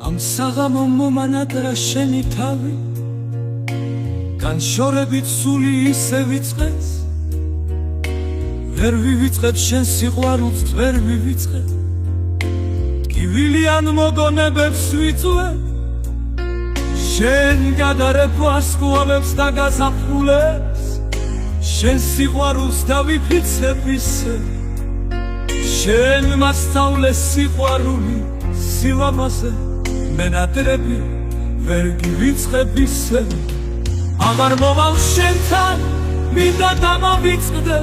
ამ საღამო მომანადრა შენი თავი განშორებით სული ისე ვიწყეს ვერ ვივიწყებ შენ სიყვარულს ვერ ვივიწყებ ტკივილიან მოგონებებს ვიწვევ შენ გადარებას ყვავებს და გაზაფხულებს შენ სიყვარულს დავიფიცებ ისე შენ მასწავლე სიყვარული სილამაზე მენატრები ვერ გივიწყებ ისე აღარ მოვალ შენთან მინდა დამავიწყდე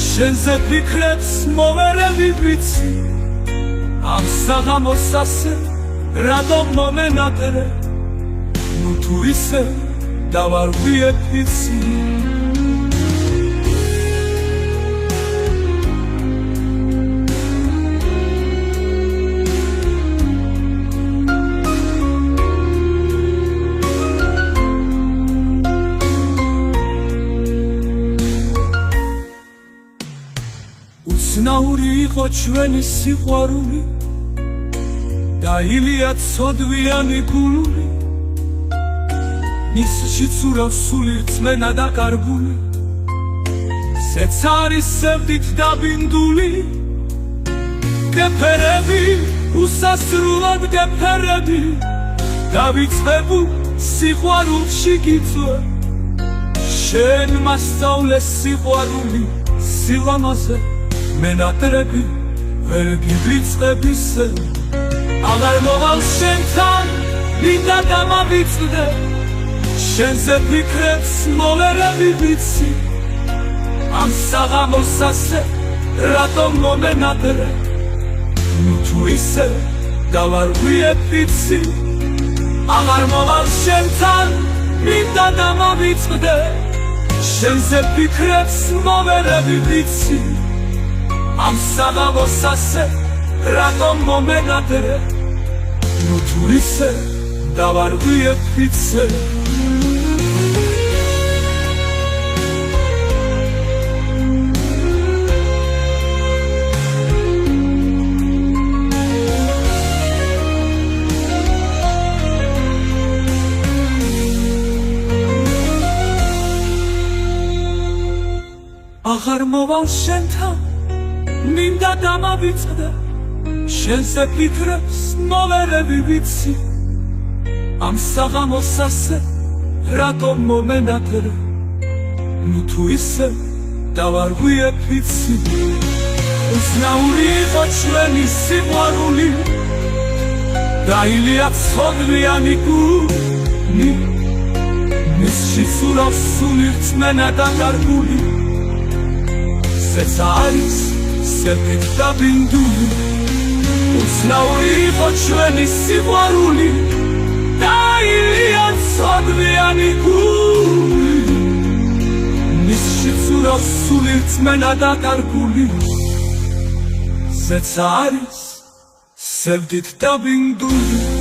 შენზე ფიქრებს მოვერევი ვიცი ამ საღამოს ასე რატომ მომენატრე ნუ თუ ისე დავარღვიებ იცი უცნაური იყო ჩვენი სიყვარული დაილია ცოდვიანი გულული მისში ცურავს სული რწმენა და კარგული სეცარის სევდით დაბინდული გეფერები უსასრულად გეფერები დავიწყებულ სიყვარულში გიწვე შენ მასწავლე სიყვარული სილამაზე მენატრები ვერ გივიწყებ ისე აღარ მოვალ შენთან მინდა დამავიწყდე შენზე ფიქრებს მოვერევი ვიცი ამ საღამოს ასე რატომ მომენატრე ნუ თუ ისე დავარღვიებ ვიცი აღარ მოვალ შენთან მინდა დამავიწყდე შენზე ფიქრებს მოვერევი ვიცი ამ საღამოს ასე რატომ მომენატრე ნუ თუ ისე დავარღვიებ ვიცი აღარ მოვალ შენთან მინდა დამავიწყდე შენზე ფიქრებს მოვერევი ვიცი ამ საღამოს ასე რატომ მომენატრე ნუ თუ ისე დავარღვიებ ვიცი უცნაური იყო ჩვენი სიყვარული დაილია ცოდვიანი გული მისში ცურავს სული რწმენა და კარგული სეცარის სევდით დაბინდული უცნაური იყო ჩვენი სიყვარული დაილია ცოდვიანი გული მისში ცურავს სული რწმენა და კარგული სეცარის სევდით დაბინდული